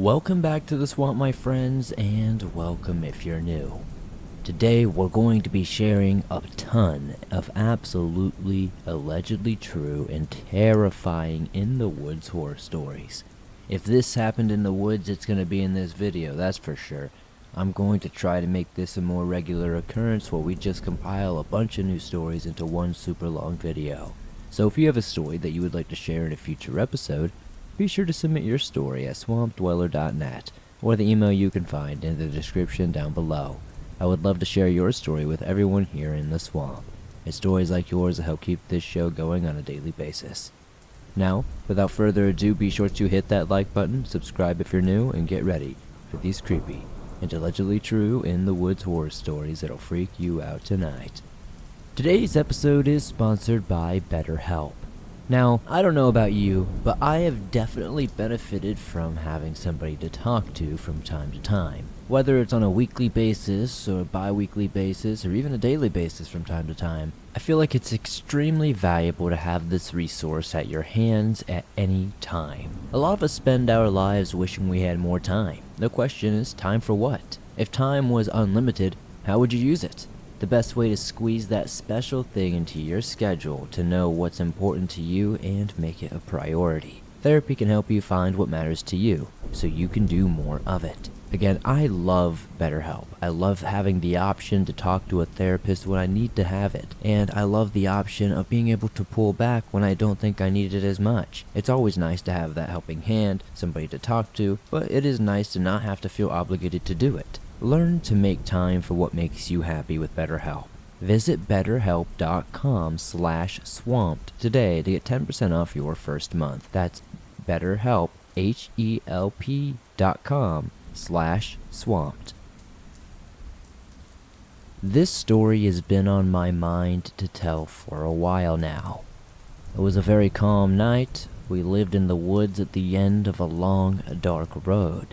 Welcome back to the swamp, my friends, and welcome if you're new. Today we're going to be sharing a ton of absolutely, allegedly true and terrifying in the woods horror stories. If this happened in the woods, it's going to be in this video, that's for sure. I'm going to try to make this a more regular occurrence where we just compile a bunch of new stories into one super long video. So if you have a story that you would like to share in a future episode, be sure to submit your story at swampdweller.net or the email you can find in the description down below. I would love to share your story with everyone here in the swamp. It's stories like yours that help keep this show going on a daily basis. Now, without further ado, be sure to hit that like button, subscribe if you're new, and get ready for these creepy and allegedly true in the woods horror stories that'll freak you out tonight. Today's episode is sponsored by BetterHelp. Now, I don't know about you, but I have definitely benefited from having somebody to talk to from time to time. Whether it's on a weekly basis, or a bi-weekly basis, or even a daily basis from time to time, I feel like it's extremely valuable to have this resource at your hands at any time. A lot of us spend our lives wishing we had more time. The question is, time for what? If time was unlimited, how would you use it? The best way to squeeze that special thing into your schedule to know what's important to you and make it a priority. Therapy can help you find what matters to you, so you can do more of it. Again, I love BetterHelp. I love having the option to talk to a therapist when I need to have it, and I love the option of being able to pull back when I don't think I need it as much. It's always nice to have that helping hand, somebody to talk to, but it is nice to not have to feel obligated to do it. Learn to make time for what makes you happy with BetterHelp. Visit betterhelp.com/swamped today to get 10% off your first month. That's BetterHelp, HELP.com/swamped. This story has been on my mind to tell for a while now. It was a very calm night. We lived in the woods at the end of a long, dark road.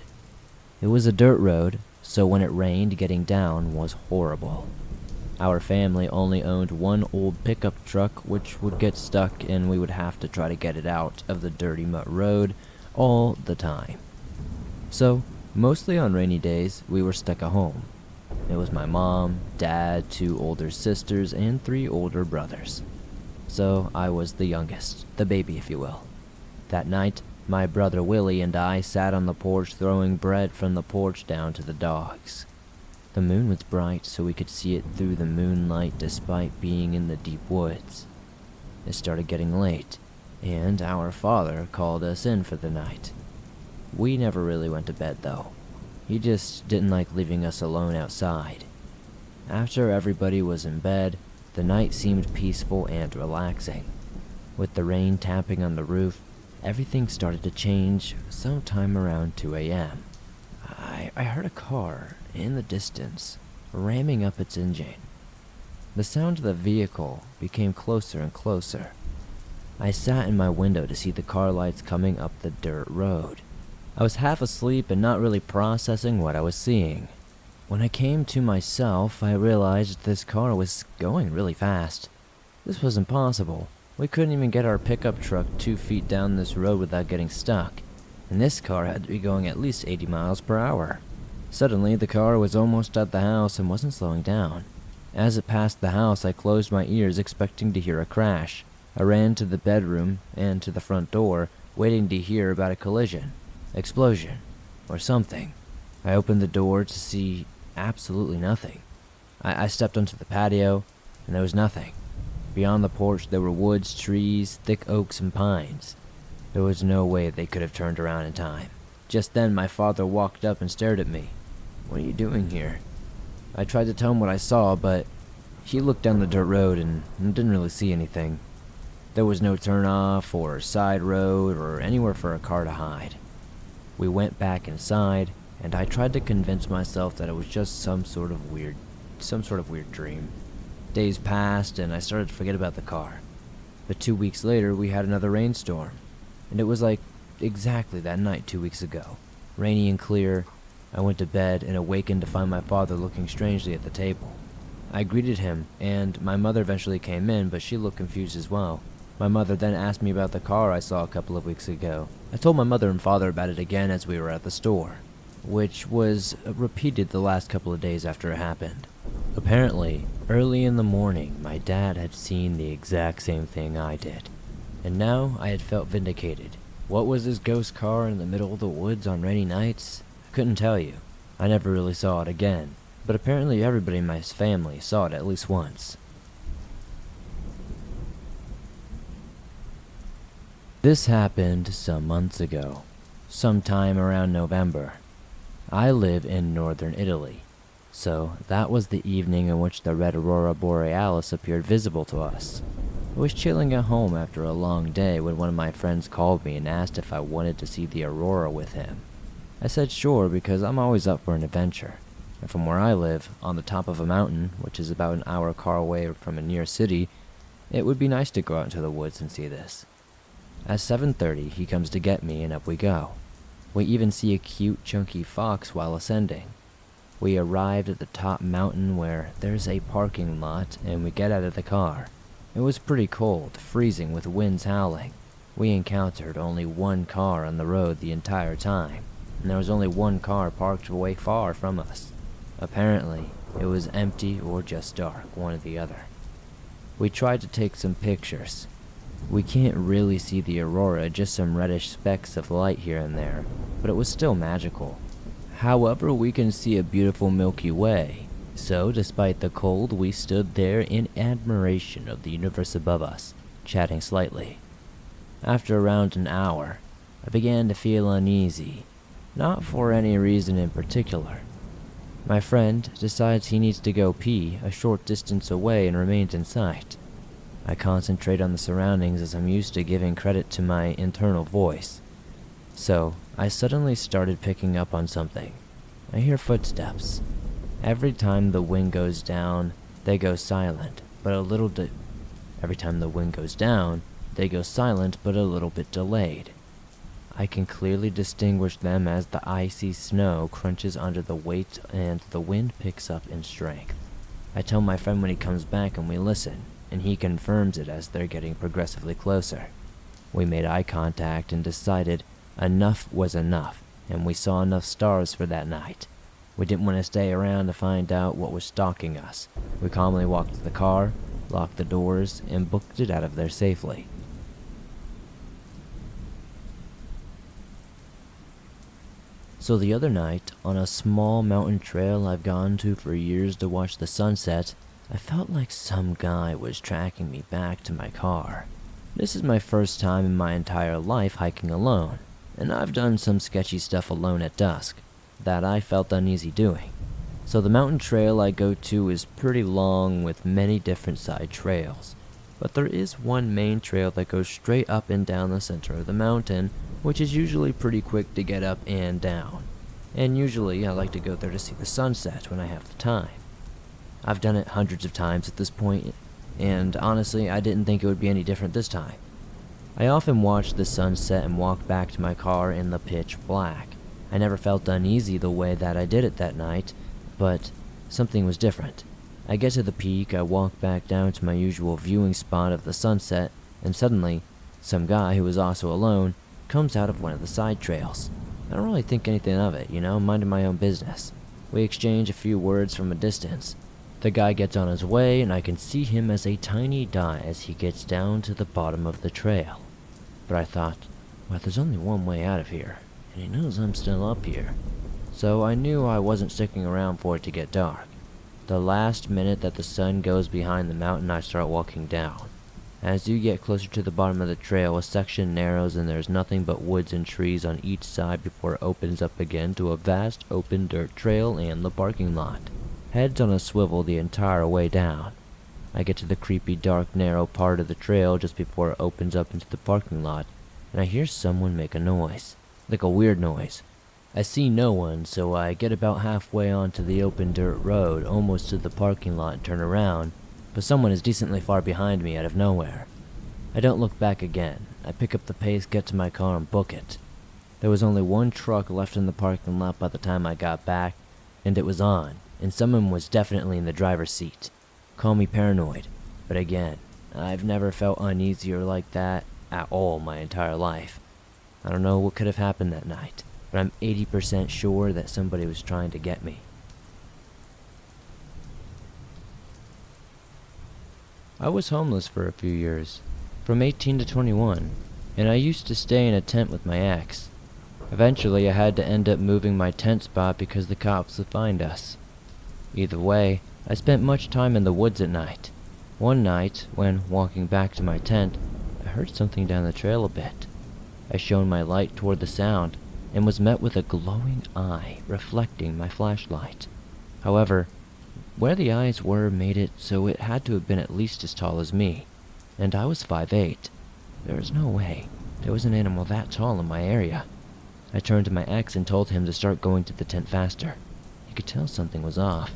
It was a dirt road, so when it rained, getting down was horrible. Our family only owned one old pickup truck, which would get stuck and we would have to try to get it out of the dirty mud road all the time. So, mostly on rainy days, we were stuck at home. It was my mom, dad, 2 older sisters, and 3 older brothers. So, I was the youngest, the baby if you will. That night, my brother Willie and I sat on the porch throwing bread from the porch down to the dogs. The moon was bright, so we could see it through the moonlight despite being in the deep woods. It started getting late, and our father called us in for the night. We never really went to bed though. He just didn't like leaving us alone outside. After everybody was in bed, the night seemed peaceful and relaxing. With the rain tapping on the roof, everything started to change sometime around 2 a.m. I heard a car in the distance ramming up its engine. The sound of the vehicle became closer and closer. I sat in my window to see the car lights coming up the dirt road. I was half asleep and not really processing what I was seeing. When I came to myself, I realized this car was going really fast. This was impossible. We couldn't even get our pickup truck 2 feet down this road without getting stuck, and this car had to be going at least 80 miles per hour. Suddenly, the car was almost at the house and wasn't slowing down. As it passed the house, I closed my ears expecting to hear a crash. I ran to the bedroom and to the front door, waiting to hear about a collision, explosion, or something. I opened the door to see absolutely nothing. I stepped onto the patio, and there was nothing. Beyond the porch, there were woods, trees, thick oaks, and pines. There was no way they could have turned around in time. Just then, my father walked up and stared at me. "What are you doing here?" I tried to tell him what I saw, but he looked down the dirt road and didn't really see anything. There was no turnoff or side road or anywhere for a car to hide. We went back inside, and I tried to convince myself that it was just some sort of weird dream. Days passed, and I started to forget about the car. But 2 weeks later, we had another rainstorm, and it was like exactly that night 2 weeks ago. Rainy and clear, I went to bed and awakened to find my father looking strangely at the table. I greeted him, and my mother eventually came in, but she looked confused as well. My mother then asked me about the car I saw a couple of weeks ago. I told my mother and father about it again as we were at the store, which was repeated the last couple of days after it happened. Apparently, early in the morning, my dad had seen the exact same thing I did, and now I had felt vindicated. What was this ghost car in the middle of the woods on rainy nights? I couldn't tell you. I never really saw it again, but apparently everybody in my family saw it at least once. This happened some months ago, sometime around November. I live in northern Italy, so that was the evening in which the red aurora borealis appeared visible to us. I was chilling at home after a long day when one of my friends called me and asked if I wanted to see the aurora with him. I said sure, because I'm always up for an adventure, and from where I live, on the top of a mountain, which is about an hour car away from a near city, it would be nice to go out into the woods and see this. At 7:30, he comes to get me, and up we go. We even see a cute, chunky fox while ascending. We arrived at the top mountain where there's a parking lot, and we get out of the car. It was pretty cold, freezing with winds howling. We encountered only one car on the road the entire time, and there was only one car parked way far from us. Apparently, it was empty or just dark, one or the other. We tried to take some pictures. We can't really see the aurora, just some reddish specks of light here and there, but it was still magical. However, we can see a beautiful Milky Way, so despite the cold, we stood there in admiration of the universe above us, chatting slightly. After around an hour, I began to feel uneasy, not for any reason in particular. My friend decides he needs to go pee a short distance away and remains in sight. I concentrate on the surroundings as I'm used to giving credit to my internal voice. So, I suddenly started picking up on something. I hear footsteps. Every time the wind goes down, they go silent, but a little Every time the wind goes down, they go silent but a little bit delayed. I can clearly distinguish them as the icy snow crunches under the weight and the wind picks up in strength. I tell my friend when he comes back and we listen, and he confirms it as they're getting progressively closer. We made eye contact and decided enough was enough, and we saw enough stars for that night. We didn't want to stay around to find out what was stalking us. We calmly walked to the car, locked the doors, and booked it out of there safely. So the other night, on a small mountain trail I've gone to for years to watch the sunset, I felt like some guy was tracking me back to my car. This is my first time in my entire life hiking alone, and I've done some sketchy stuff alone at dusk that I felt uneasy doing. So the mountain trail I go to is pretty long with many different side trails, but there is one main trail that goes straight up and down the center of the mountain, which is usually pretty quick to get up and down, and usually I like to go there to see the sunset when I have the time. I've done it hundreds of times at this point, and honestly, I didn't think it would be any different this time. I often watch the sunset and walk back to my car in the pitch black. I never felt uneasy the way that I did it that night, but something was different. I get to the peak, I walk back down to my usual viewing spot of the sunset, and suddenly, some guy who was also alone comes out of one of the side trails. I don't really think anything of it, minding my own business. We exchange a few words from a distance. The guy gets on his way, and I can see him as a tiny dot as he gets down to the bottom of the trail. But I thought, well, there's only one way out of here, and he knows I'm still up here. So I knew I wasn't sticking around for it to get dark. The last minute that the sun goes behind the mountain, I start walking down. As you get closer to the bottom of the trail, a section narrows and there's nothing but woods and trees on each side before it opens up again to a vast open dirt trail and the parking lot. Heads on a swivel the entire way down. I get to the creepy, dark, narrow part of the trail just before it opens up into the parking lot, and I hear someone make a noise, like a weird noise. I see no one, so I get about halfway onto the open dirt road, almost to the parking lot, and turn around, but someone is decently far behind me out of nowhere. I don't look back again. I pick up the pace, get to my car, and book it. There was only one truck left in the parking lot by the time I got back, and it was on, and someone was definitely in the driver's seat. Call me paranoid, but again, I've never felt uneasy or like that at all my entire life. I don't know what could have happened that night, but I'm 80% sure that somebody was trying to get me. I was homeless for a few years, from 18 to 21, and I used to stay in a tent with my ex. Eventually, I had to end up moving my tent spot because the cops would find us. Either way, I spent much time in the woods at night. One night, when walking back to my tent, I heard something down the trail a bit. I shone my light toward the sound, and was met with a glowing eye reflecting my flashlight. However, where the eyes were made it so it had to have been at least as tall as me, and I was 5'8". There was no way there was an animal that tall in my area. I turned to my ex and told him to start going to the tent faster. He could tell something was off,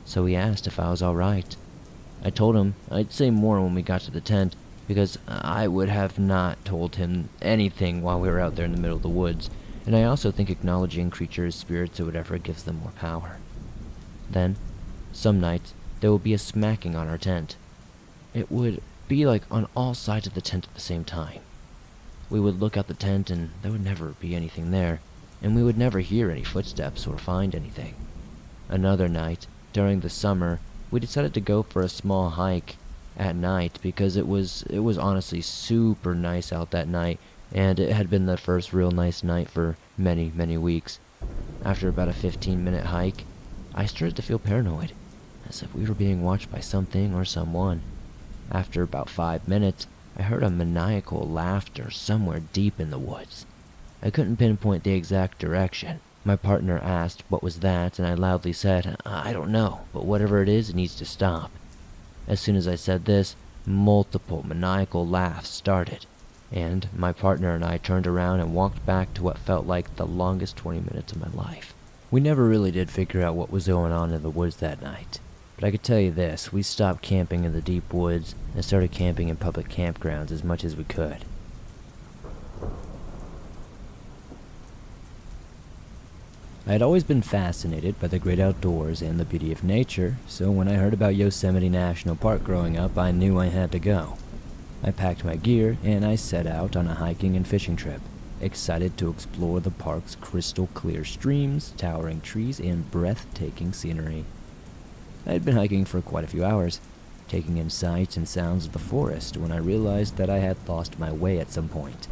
so he asked if I was alright. I told him I'd say more when we got to the tent, because I would have not told him anything while we were out there in the middle of the woods, and I also think acknowledging creatures, spirits, or whatever gives them more power. Then, some nights, there would be a smacking on our tent. It would be like on all sides of the tent at the same time. We would look out the tent and there would never be anything there, and we would never hear any footsteps or find anything. Another night, during the summer, we decided to go for a small hike at night because it was honestly super nice out that night, and it had been the first real nice night for many, many weeks. After about a 15-minute hike, I started to feel paranoid, as if we were being watched by something or someone. After about 5 minutes, I heard a maniacal laughter somewhere deep in the woods. I couldn't pinpoint the exact direction. My partner asked what was that, and I loudly said, "I don't know, but whatever it is, it needs to stop." As soon as I said this, multiple maniacal laughs started, and my partner and I turned around and walked back to what felt like the longest 20 minutes of my life. We never really did figure out what was going on in the woods that night, but I could tell you this: we stopped camping in the deep woods and started camping in public campgrounds as much as we could. I had always been fascinated by the great outdoors and the beauty of nature, so when I heard about Yosemite National Park growing up, I knew I had to go. I packed my gear and I set out on a hiking and fishing trip, excited to explore the park's crystal clear streams, towering trees, and breathtaking scenery. I had been hiking for quite a few hours, taking in sights and sounds of the forest, when I realized that I had lost my way at some point.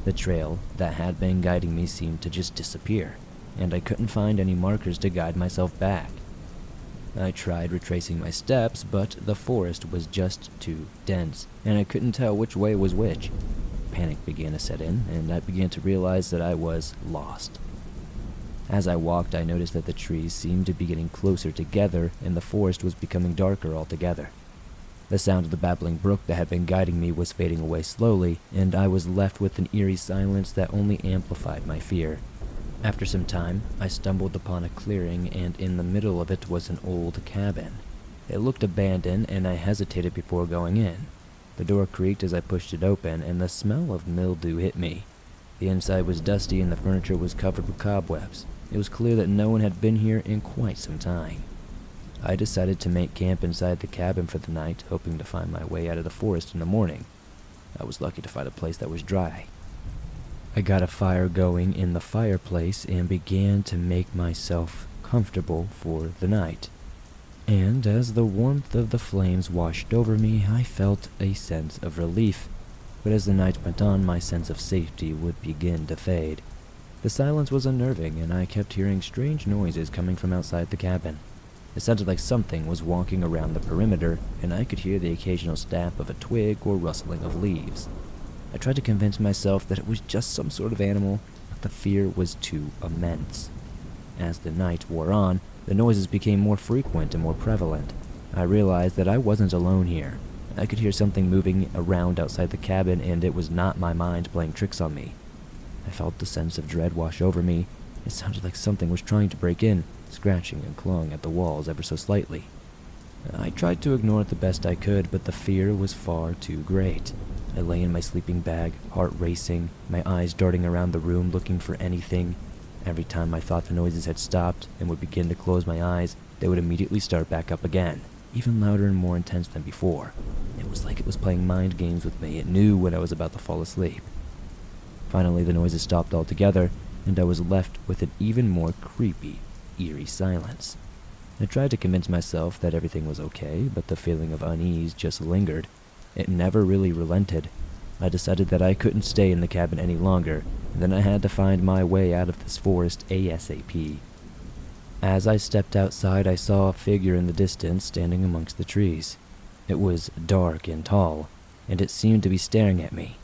The trail that had been guiding me seemed to just disappear, and I couldn't find any markers to guide myself back. I tried retracing my steps, but the forest was just too dense, and I couldn't tell which way was which. Panic began to set in, and I began to realize that I was lost. As I walked, I noticed that the trees seemed to be getting closer together, and the forest was becoming darker altogether. The sound of the babbling brook that had been guiding me was fading away slowly, and I was left with an eerie silence that only amplified my fear. After some time, I stumbled upon a clearing, and in the middle of it was an old cabin. It looked abandoned, and I hesitated before going in. The door creaked as I pushed it open, and the smell of mildew hit me. The inside was dusty, and the furniture was covered with cobwebs. It was clear that no one had been here in quite some time. I decided to make camp inside the cabin for the night, hoping to find my way out of the forest in the morning. I was lucky to find a place that was dry. I got a fire going in the fireplace and began to make myself comfortable for the night. And as the warmth of the flames washed over me, I felt a sense of relief. But as the night went on, my sense of safety would begin to fade. The silence was unnerving, and I kept hearing strange noises coming from outside the cabin. It sounded like something was walking around the perimeter, and I could hear the occasional snap of a twig or rustling of leaves. I tried to convince myself that it was just some sort of animal, but the fear was too immense. As the night wore on, the noises became more frequent and more prevalent. I realized that I wasn't alone here. I could hear something moving around outside the cabin, and it was not my mind playing tricks on me. I felt the sense of dread wash over me. It sounded like something was trying to break in, scratching and clawing at the walls ever so slightly. I tried to ignore it the best I could, but the fear was far too great. I lay in my sleeping bag, heart racing, my eyes darting around the room looking for anything. Every time I thought the noises had stopped and would begin to close my eyes, they would immediately start back up again. even louder and more intense than before. It was like it was playing mind games with me. It knew when I was about to fall asleep. Finally, the noises stopped altogether, and I was left with an even more creepy, eerie silence. I tried to convince myself that everything was okay, but the feeling of unease just lingered. It never really relented. I decided that I couldn't stay in the cabin any longer, and then I had to find my way out of this forest ASAP. As I stepped outside, I saw a figure in the distance standing amongst the trees. It was dark and tall, and it seemed to be staring at me.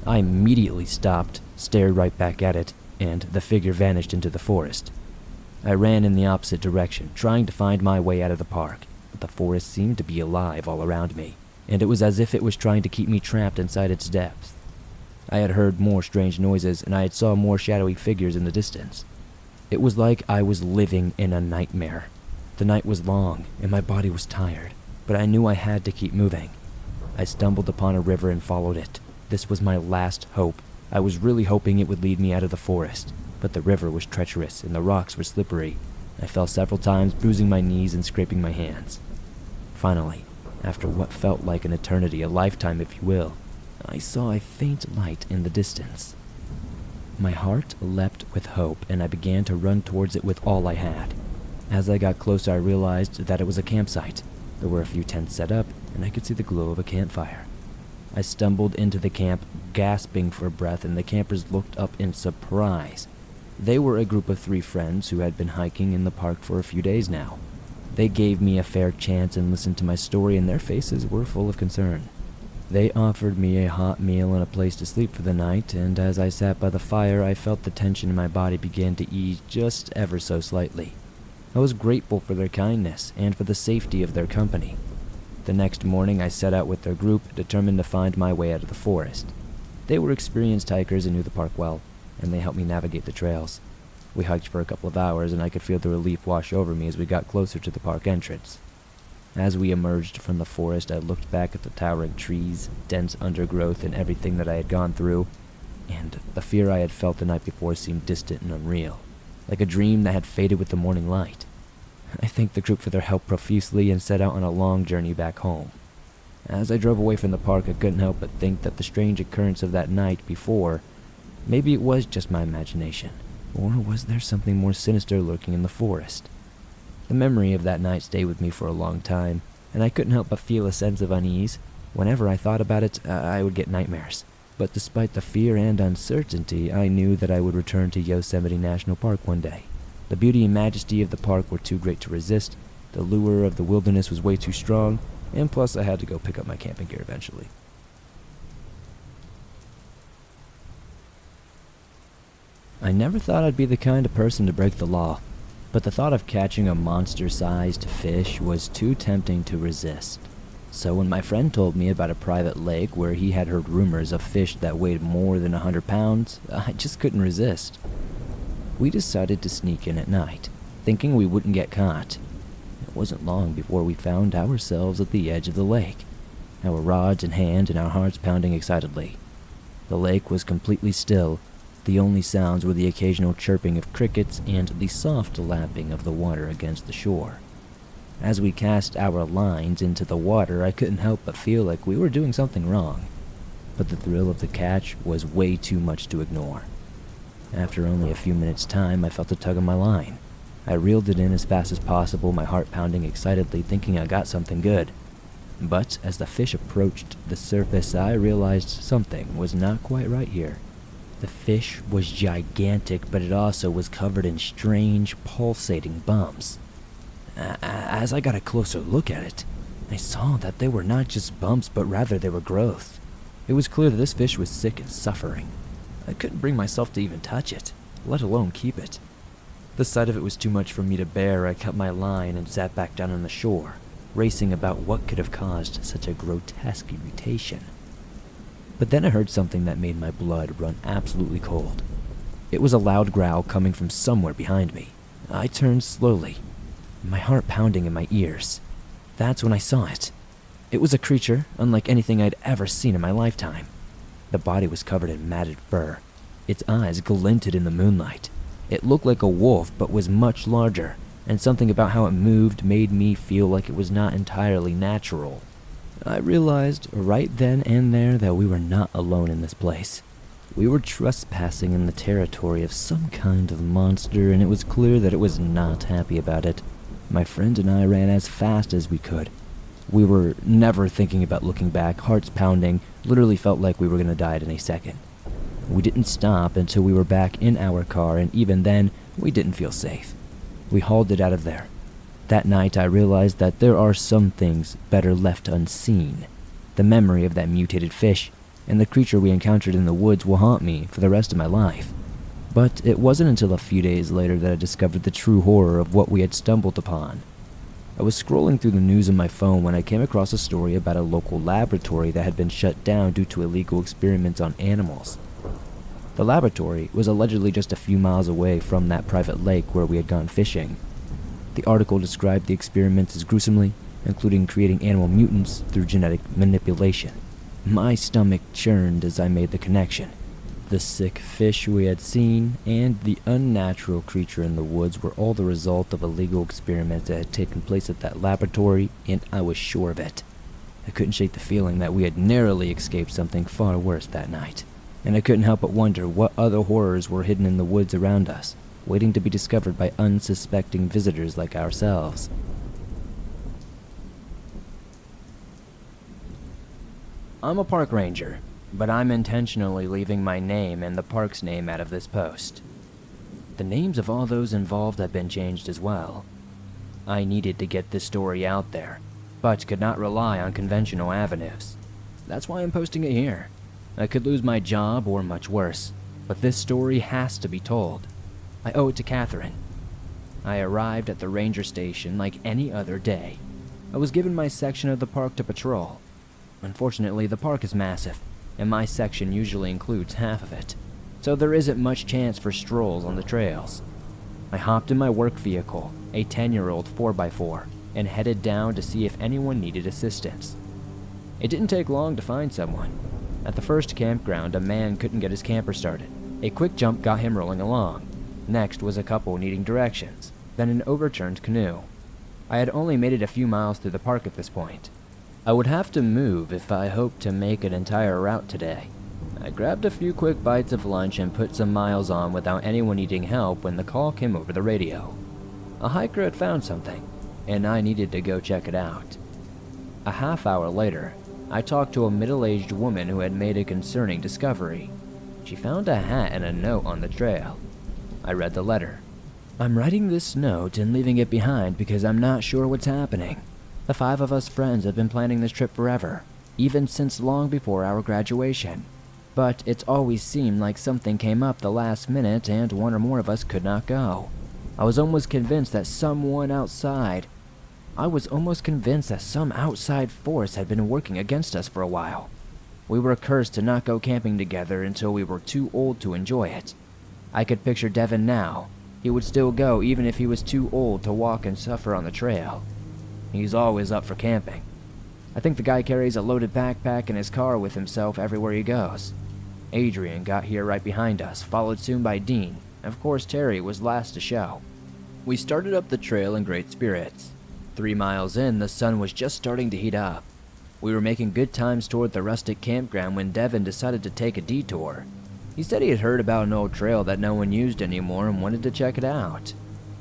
I immediately stopped, stared right back at it, and the figure vanished into the forest. I ran in the opposite direction, trying to find my way out of the park, but the forest seemed to be alive all around me, and it was as if it was trying to keep me trapped inside its depths. I had heard more strange noises, and I had saw more shadowy figures in the distance. It was like I was living in a nightmare. The night was long, and my body was tired, but I knew I had to keep moving. I stumbled upon a river and followed it. This was my last hope. I was really hoping it would lead me out of the forest, but the river was treacherous and the rocks were slippery. I fell several times, bruising my knees and scraping my hands. Finally, after what felt like an eternity, a lifetime if you will, I saw a faint light in the distance. My heart leapt with hope, and I began to run towards it with all I had. As I got closer, I realized that it was a campsite. There were a few tents set up, and I could see the glow of a campfire. I stumbled into the camp, gasping for breath, and the campers looked up in surprise. They were a group of 3 friends who had been hiking in the park for a few days now. They gave me a fair chance and listened to my story, and their faces were full of concern. They offered me a hot meal and a place to sleep for the night, and as I sat by the fire, I felt the tension in my body begin to ease just ever so slightly. I was grateful for their kindness and for the safety of their company. The next morning, I set out with their group, determined to find my way out of the forest. They were experienced hikers and knew the park well, and they helped me navigate the trails. We hiked for a couple of hours, and I could feel the relief wash over me as we got closer to the park entrance. As we emerged from the forest, I looked back at the towering trees, dense undergrowth, and everything that I had gone through, and the fear I had felt the night before seemed distant and unreal, like a dream that had faded with the morning light. I thanked the group for their help profusely and set out on a long journey back home. As I drove away from the park, I couldn't help but think that the strange occurrence of that night before, maybe it was just my imagination, or was there something more sinister lurking in the forest? The memory of that night stayed with me for a long time, and I couldn't help but feel a sense of unease. Whenever I thought about it, I would get nightmares. But despite the fear and uncertainty, I knew that I would return to Yosemite National Park one day. The beauty and majesty of the park were too great to resist, the lure of the wilderness was way too strong, and plus I had to go pick up my camping gear eventually. I never thought I'd be the kind of person to break the law, but the thought of catching a monster-sized fish was too tempting to resist. So when my friend told me about a private lake where he had heard rumors of fish that weighed more than 100 pounds, I just couldn't resist. We decided to sneak in at night, thinking we wouldn't get caught. It wasn't long before we found ourselves at the edge of the lake, our rods in hand and our hearts pounding excitedly. The lake was completely still. The only sounds were the occasional chirping of crickets and the soft lapping of the water against the shore. As we cast our lines into the water, I couldn't help but feel like we were doing something wrong. But the thrill of the catch was way too much to ignore. After only a few minutes' time, I felt a tug on my line. I reeled it in as fast as possible, my heart pounding excitedly, thinking I got something good. But as the fish approached the surface, I realized something was not quite right here. The fish was gigantic, but it also was covered in strange, pulsating bumps. As I got a closer look at it, I saw that they were not just bumps, but rather they were growth. It was clear that this fish was sick and suffering. I couldn't bring myself to even touch it, let alone keep it. The sight of it was too much for me to bear. I cut my line and sat back down on the shore, racing about what could have caused such a grotesque mutation. But then I heard something that made my blood run absolutely cold. It was a loud growl coming from somewhere behind me. I turned slowly, my heart pounding in my ears. That's when I saw it. It was a creature unlike anything I'd ever seen in my lifetime. The body was covered in matted fur. Its eyes glinted in the moonlight. It looked like a wolf, but was much larger. and something about how it moved made me feel like it was not entirely natural. I realized right then and there that we were not alone in this place. We were trespassing in the territory of some kind of monster, and it was clear that it was not happy about it. My friend and I ran as fast as we could. We were never thinking about looking back, hearts pounding, literally felt like we were going to die at any second. We didn't stop until we were back in our car, and even then, we didn't feel safe. We hauled it out of there. That night, I realized that there are some things better left unseen. The memory of that mutated fish and the creature we encountered in the woods will haunt me for the rest of my life. But it wasn't until a few days later that I discovered the true horror of what we had stumbled upon. I was scrolling through the news on my phone when I came across a story about a local laboratory that had been shut down due to illegal experiments on animals. The laboratory was allegedly just a few miles away from that private lake where we had gone fishing. The article described the experiments as gruesomely, including creating animal mutants through genetic manipulation. My stomach churned as I made the connection. The sick fish we had seen and the unnatural creature in the woods were all the result of illegal experiments that had taken place at that laboratory, and I was sure of it. I couldn't shake the feeling that we had narrowly escaped something far worse that night, and I couldn't help but wonder what other horrors were hidden in the woods around us, waiting to be discovered by unsuspecting visitors like ourselves. I'm a park ranger, but I'm intentionally leaving my name and the park's name out of this post. The names of all those involved have been changed as well. I needed to get this story out there, but could not rely on conventional avenues. That's why I'm posting it here. I could lose my job or much worse, but this story has to be told. I owe it to Catherine. I arrived at the ranger station like any other day. I was given my section of the park to patrol. Unfortunately, the park is massive, and my section usually includes half of it, so there isn't much chance for strolls on the trails. I hopped in my work vehicle, a 10-year-old 4x4, and headed down to see if anyone needed assistance. It didn't take long to find someone. At the first campground, a man couldn't get his camper started. A quick jump got him rolling along. Next was a couple needing directions, then an overturned canoe. I had only made it a few miles through the park at this point. I would have to move if I hoped to make an entire route today. I grabbed a few quick bites of lunch and put some miles on without anyone needing help when the call came over the radio. A hiker had found something, and I needed to go check it out. A half hour later, I talked to a middle-aged woman who had made a concerning discovery. She found a hat and a note on the trail. I read the letter. I'm writing this note and leaving it behind because I'm not sure what's happening. The 5 of us friends have been planning this trip forever, even since long before our graduation. But it's always seemed like something came up the last minute and one or more of us could not go. I was almost convinced that some outside force had been working against us for a while. We were cursed to not go camping together until we were too old to enjoy it. I could picture Devin now. He would still go even if he was too old to walk and suffer on the trail. He's always up for camping. I think the guy carries a loaded backpack in his car with himself everywhere he goes. Adrian got here right behind us, followed soon by Dean. Of course, Terry was last to show. We started up the trail in great spirits. 3 miles in, the sun was just starting to heat up. We were making good times toward the rustic campground when Devin decided to take a detour. He said he had heard about an old trail that no one used anymore and wanted to check it out.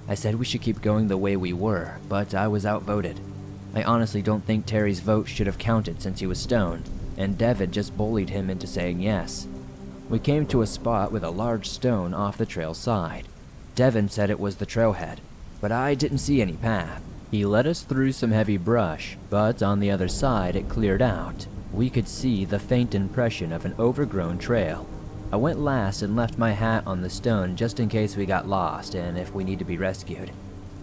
I said we should keep going the way we were, but I was outvoted. I honestly don't think Terry's vote should have counted since he was stoned, and Devin just bullied him into saying yes. We came to a spot with a large stone off the trail side. Devin said it was the trailhead, but I didn't see any path. He led us through some heavy brush, but on the other side it cleared out. We could see the faint impression of an overgrown trail. I went last and left my hat on the stone just in case we got lost and if we need to be rescued.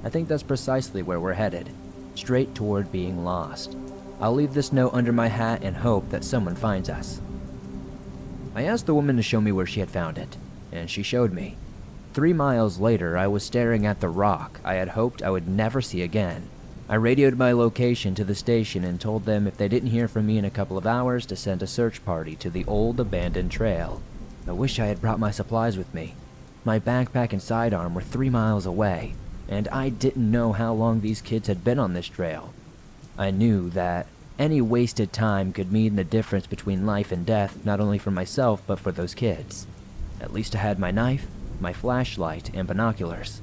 I think that's precisely where we're headed, straight toward being lost. I'll leave this note under my hat and hope that someone finds us. I asked the woman to show me where she had found it, and she showed me. 3 miles later, I was staring at the rock I had hoped I would never see again. I radioed my location to the station and told them if they didn't hear from me in a couple of hours to send a search party to the old abandoned trail. I wish I had brought my supplies with me. My backpack and sidearm were 3 miles away. and I didn't know how long these kids had been on this trail. I knew that any wasted time could mean the difference between life and death, not only for myself, but for those kids. At least I had my knife, my flashlight, and binoculars.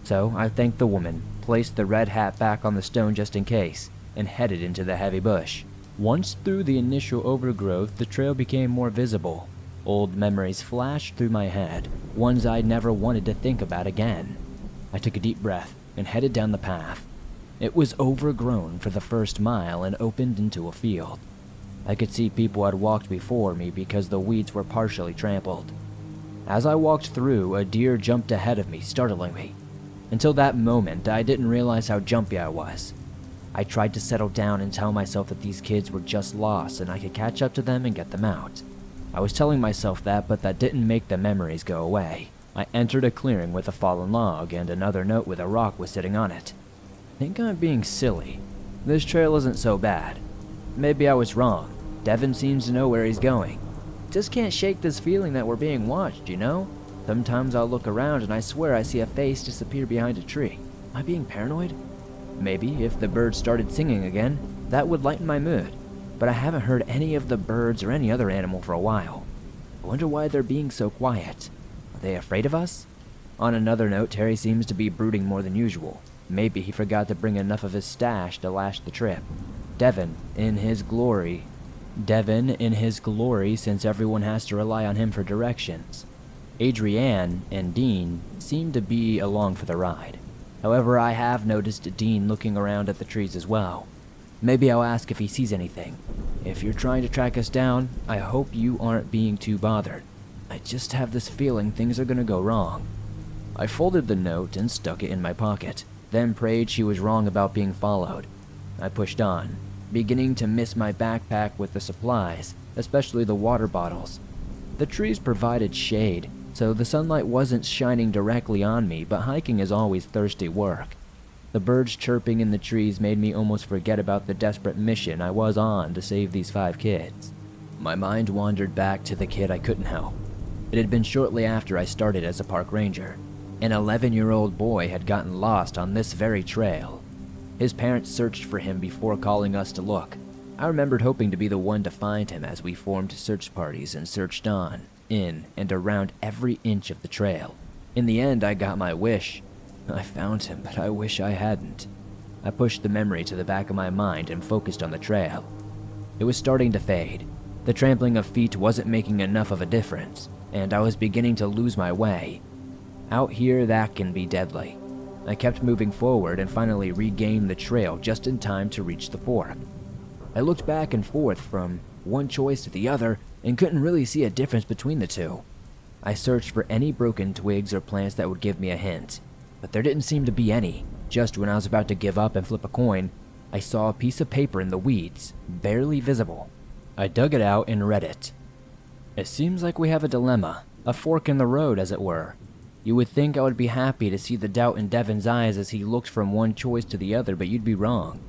So I thanked the woman, placed the red hat back on the stone just in case, and headed into the heavy bush. Once through the initial overgrowth, the trail became more visible. Old memories flashed through my head, ones I'd never wanted to think about again. I took a deep breath and headed down the path. It was overgrown for the first mile and opened into a field. I could see people had walked before me because the weeds were partially trampled. As I walked through, a deer jumped ahead of me, startling me. Until that moment, I didn't realize how jumpy I was. I tried to settle down and tell myself that these kids were just lost and I could catch up to them and get them out. I was telling myself that, but that didn't make the memories go away. I entered a clearing with a fallen log, and another note with a rock was sitting on it. I think I'm being silly. This trail isn't so bad. Maybe I was wrong. Devin seems to know where he's going. Just can't shake this feeling that we're being watched, you know? Sometimes I'll look around and I swear I see a face disappear behind a tree. Am I being paranoid? Maybe if the birds started singing again, that would lighten my mood. But I haven't heard any of the birds or any other animal for a while. I wonder why they're being so quiet. Are they afraid of us? On another note, Terry seems to be brooding more than usual. Maybe he forgot to bring enough of his stash to last the trip. Devin in his glory, since everyone has to rely on him for directions. Adrienne and Dean seem to be along for the ride. However, I have noticed Dean looking around at the trees as well. Maybe I'll ask if he sees anything. If you're trying to track us down, I hope you aren't being too bothered. I just have this feeling things are gonna go wrong. I folded the note and stuck it in my pocket, then prayed she was wrong about being followed. I pushed on, beginning to miss my backpack with the supplies, especially the water bottles. The trees provided shade, so the sunlight wasn't shining directly on me, but hiking is always thirsty work. The birds chirping in the trees made me almost forget about the desperate mission I was on to save these 5 kids. My mind wandered back to the kid I couldn't help. It had been shortly after I started as a park ranger. An 11-year-old boy had gotten lost on this very trail. His parents searched for him before calling us to look. I remembered hoping to be the one to find him as we formed search parties and searched on, in, and around every inch of the trail. In the end, I got my wish. I found him, but I wish I hadn't. I pushed the memory to the back of my mind and focused on the trail. It was starting to fade. The trampling of feet wasn't making enough of a difference, and I was beginning to lose my way. Out here, that can be deadly. I kept moving forward and finally regained the trail just in time to reach the fork. I looked back and forth from one choice to the other and couldn't really see a difference between the two. I searched for any broken twigs or plants that would give me a hint, but there didn't seem to be any. Just when I was about to give up and flip a coin, I saw a piece of paper in the weeds, barely visible. I dug it out and read it. It seems like we have a dilemma, a fork in the road as it were. You would think I would be happy to see the doubt in Devin's eyes as he looked from one choice to the other, but you'd be wrong.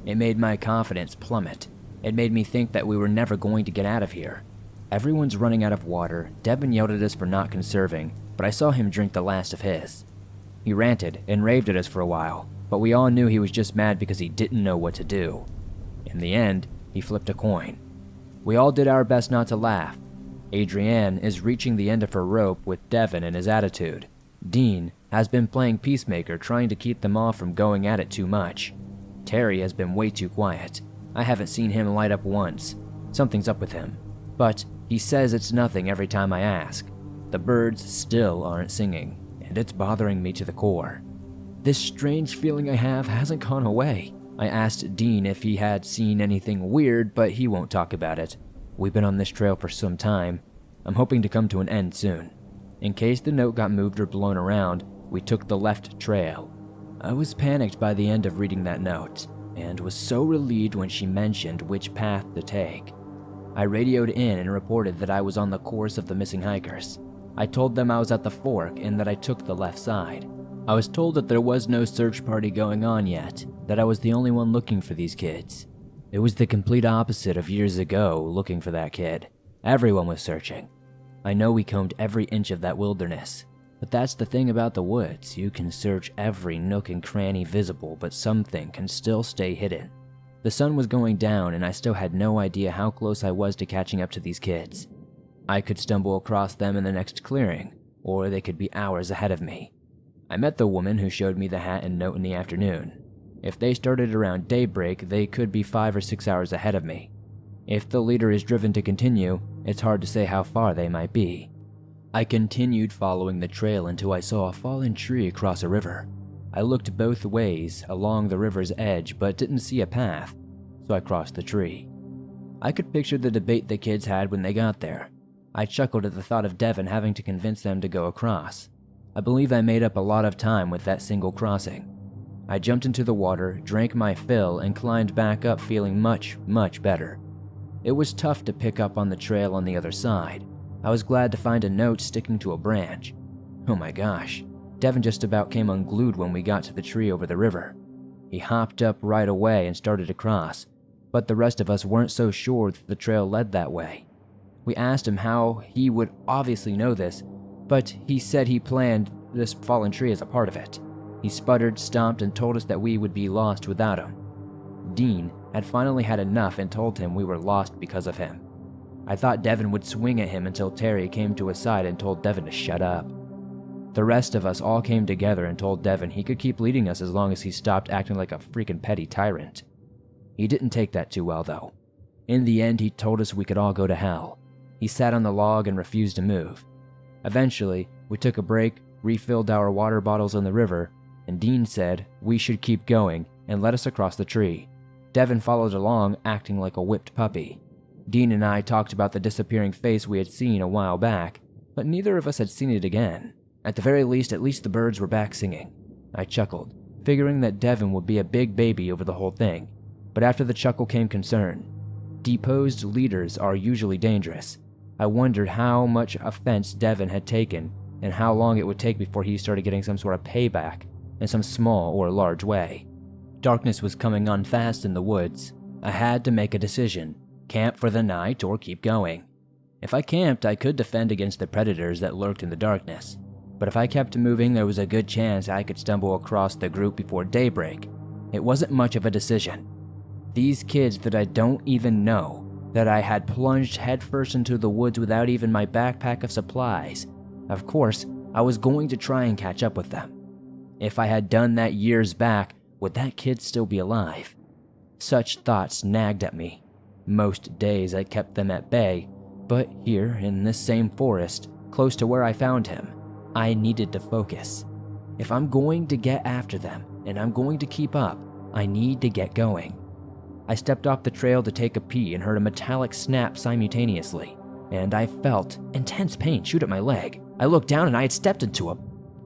It made my confidence plummet. It made me think that we were never going to get out of here. Everyone's running out of water. Devin yelled at us for not conserving, but I saw him drink the last of his. He ranted and raved at us for a while, but we all knew he was just mad because he didn't know what to do. In the end, he flipped a coin. We all did our best not to laugh. Adrienne is reaching the end of her rope with Devin and his attitude. Dean has been playing peacemaker, trying to keep them off from going at it too much. Terry has been way too quiet. I haven't seen him light up once. Something's up with him. But he says it's nothing every time I ask. The birds still aren't singing, and it's bothering me to the core. This strange feeling I have hasn't gone away. I asked Dean if he had seen anything weird, but he won't talk about it. We've been on this trail for some time. I'm hoping to come to an end soon. In case the note got moved or blown around, we took the left trail. I was panicked by the end of reading that note, and was so relieved when she mentioned which path to take. I radioed in and reported that I was on the course of the missing hikers. I told them I was at the fork and that I took the left side. I was told that there was no search party going on yet, that I was the only one looking for these kids. It was the complete opposite of years ago looking for that kid. Everyone was searching. I know we combed every inch of that wilderness, But that's the thing about the woods. You can search every nook and cranny visible, but something can still stay hidden. The sun was going down and I still had no idea how close I was to catching up to these kids. I could stumble across them in the next clearing, or they could be hours ahead of me. I met the woman who showed me the hat and note in the afternoon. If they started around daybreak, they could be 5 or 6 hours ahead of me. If the leader is driven to continue, it's hard to say how far they might be. I continued following the trail until I saw a fallen tree across a river. I looked both ways along the river's edge but didn't see a path, so I crossed the tree. I could picture the debate the kids had when they got there. I chuckled at the thought of Devin having to convince them to go across. I believe I made up a lot of time with that single crossing. I jumped into the water, drank my fill, and climbed back up feeling much, much better. It was tough to pick up on the trail on the other side. I was glad to find a note sticking to a branch. Oh my gosh, Devin just about came unglued when we got to the tree over the river. He hopped up right away and started to cross, but the rest of us weren't so sure that the trail led that way. We asked him how he would obviously know this, but he said he planned this fallen tree as a part of it. He sputtered, stomped, and told us that we would be lost without him. Dean had finally had enough and told him we were lost because of him. I thought Devin would swing at him until Terry came to his side and told Devin to shut up. The rest of us all came together and told Devin he could keep leading us as long as he stopped acting like a freaking petty tyrant. He didn't take that too well, though. In the end, he told us we could all go to hell. He sat on the log and refused to move. Eventually, we took a break, refilled our water bottles in the river, and Dean said we should keep going and led us across the tree. Devin followed along, acting like a whipped puppy. Dean and I talked about the disappearing face we had seen a while back, but neither of us had seen it again. At least the birds were back singing. I chuckled, figuring that Devin would be a big baby over the whole thing, but after the chuckle came concern. Deposed leaders are usually dangerous. I wondered how much offense Devin had taken and how long it would take before he started getting some sort of payback in some small or large way. Darkness was coming on fast in the woods. I had to make a decision, camp for the night or keep going. If I camped, I could defend against the predators that lurked in the darkness, but if I kept moving, there was a good chance I could stumble across the group before daybreak. It wasn't much of a decision. These kids that I don't even know, that I had plunged headfirst into the woods without even my backpack of supplies. Of course, I was going to try and catch up with them. If I had done that years back, would that kid still be alive? Such thoughts nagged at me. Most days I kept them at bay, but here in this same forest, close to where I found him, I needed to focus. If I'm going to get after them, and I'm going to keep up, I need to get going. I stepped off the trail to take a pee and heard a metallic snap simultaneously, and I felt intense pain shoot at my leg. I looked down and I had stepped into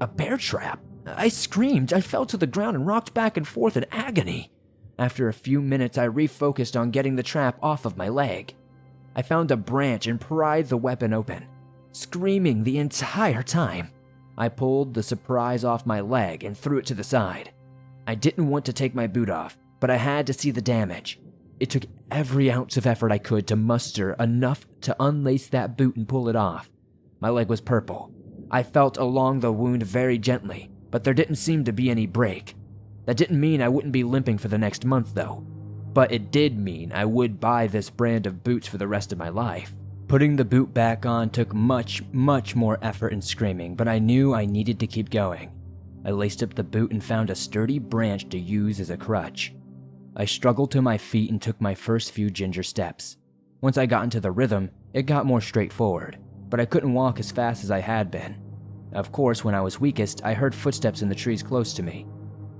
a bear trap. I screamed, I fell to the ground and rocked back and forth in agony. After a few minutes, I refocused on getting the trap off of my leg. I found a branch and pried the weapon open, screaming the entire time. I pulled the surprise off my leg and threw it to the side. I didn't want to take my boot off, but I had to see the damage. It took every ounce of effort I could to muster enough to unlace that boot and pull it off. My leg was purple. I felt along the wound very gently, but there didn't seem to be any break. That didn't mean I wouldn't be limping for the next month, though. But it did mean I would buy this brand of boots for the rest of my life. Putting the boot back on took much, much more effort and screaming, but I knew I needed to keep going. I laced up the boot and found a sturdy branch to use as a crutch. I struggled to my feet and took my first few ginger steps. Once I got into the rhythm, it got more straightforward, but I couldn't walk as fast as I had been. Of course, when I was weakest, I heard footsteps in the trees close to me.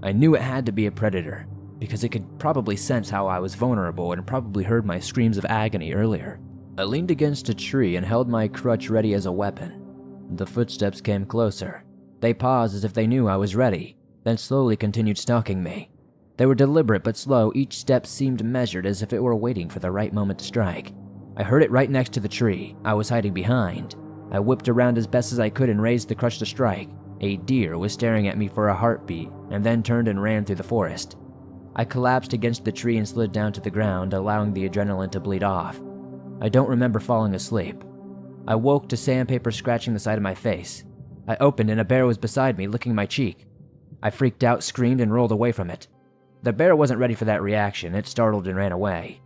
I knew it had to be a predator, because it could probably sense how I was vulnerable and probably heard my screams of agony earlier. I leaned against a tree and held my crutch ready as a weapon. The footsteps came closer. They paused as if they knew I was ready, then slowly continued stalking me. They were deliberate but slow. Each step seemed measured as if it were waiting for the right moment to strike. I heard it right next to the tree I was hiding behind. I whipped around as best as I could and raised the crutch to strike. A deer was staring at me for a heartbeat and then turned and ran through the forest. I collapsed against the tree and slid down to the ground, allowing the adrenaline to bleed off. I don't remember falling asleep. I woke to sandpaper scratching the side of my face. I opened and a bear was beside me, licking my cheek. I freaked out, screamed, and rolled away from it. The bear wasn't ready for that reaction. It startled and ran away.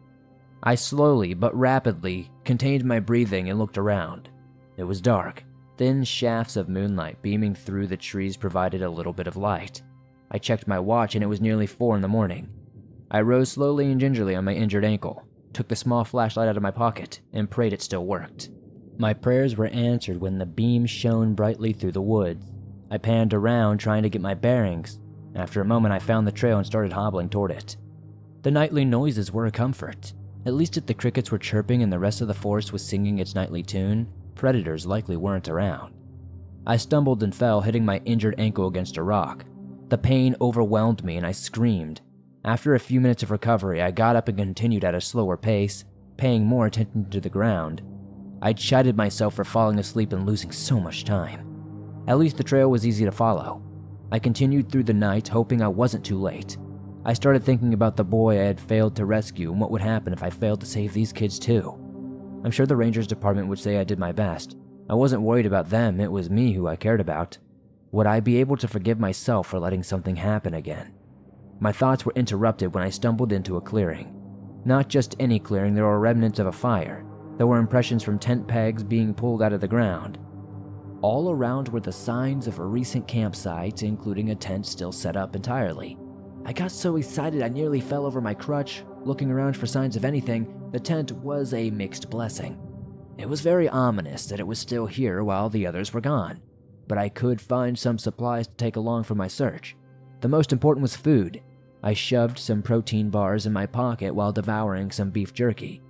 I slowly but rapidly contained my breathing and looked around. It was dark. Thin shafts of moonlight beaming through the trees provided a little bit of light. I checked my watch and it was nearly 4 a.m. I rose slowly and gingerly on my injured ankle, took the small flashlight out of my pocket, and prayed it still worked. My prayers were answered when the beam shone brightly through the woods. I panned around trying to get my bearings. After a moment I found the trail and started hobbling toward it. The nightly noises were a comfort. At least if the crickets were chirping and the rest of the forest was singing its nightly tune, predators likely weren't around. I stumbled and fell, hitting my injured ankle against a rock. The pain overwhelmed me and I screamed. After a few minutes of recovery, I got up and continued at a slower pace, paying more attention to the ground. I chided myself for falling asleep and losing so much time. At least the trail was easy to follow. I continued through the night, hoping I wasn't too late. I started thinking about the boy I had failed to rescue and what would happen if I failed to save these kids too. I'm sure the Rangers department would say I did my best. I wasn't worried about them, it was me who I cared about. Would I be able to forgive myself for letting something happen again? My thoughts were interrupted when I stumbled into a clearing. Not just any clearing, there were remnants of a fire. There were impressions from tent pegs being pulled out of the ground. All around were the signs of a recent campsite, including a tent still set up entirely. I got so excited I nearly fell over my crutch. Looking around for signs of anything, the tent was a mixed blessing. It was very ominous that it was still here while the others were gone, but I could find some supplies to take along for my search. The most important was food. I shoved some protein bars in my pocket while devouring some beef jerky.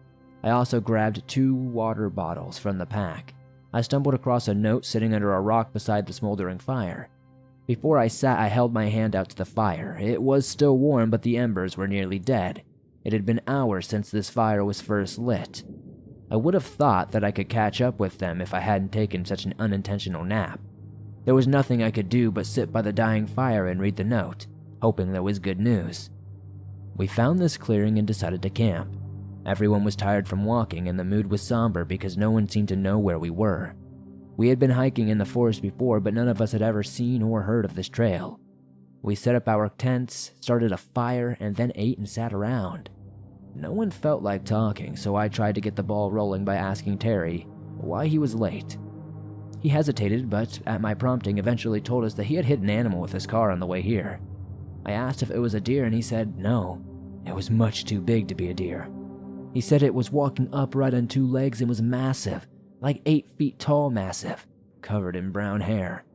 I also grabbed 2 water bottles from the pack. I stumbled across a note sitting under a rock beside the smoldering fire. Before I sat, I held my hand out to the fire. It was still warm, but the embers were nearly dead. It had been hours since this fire was first lit. I would have thought that I could catch up with them if I hadn't taken such an unintentional nap. There was nothing I could do but sit by the dying fire and read the note, hoping there was good news. We found this clearing and decided to camp. Everyone was tired from walking and the mood was somber because no one seemed to know where we were. We had been hiking in the forest before, but none of us had ever seen or heard of this trail. We set up our tents, started a fire, and then ate and sat around. No one felt like talking, so I tried to get the ball rolling by asking Terry why he was late. He hesitated, but at my prompting eventually told us that he had hit an animal with his car on the way here. I asked if it was a deer and he said no, it was much too big to be a deer. He said it was walking upright on 2 legs and was massive, like 8 feet tall massive, covered in brown hair.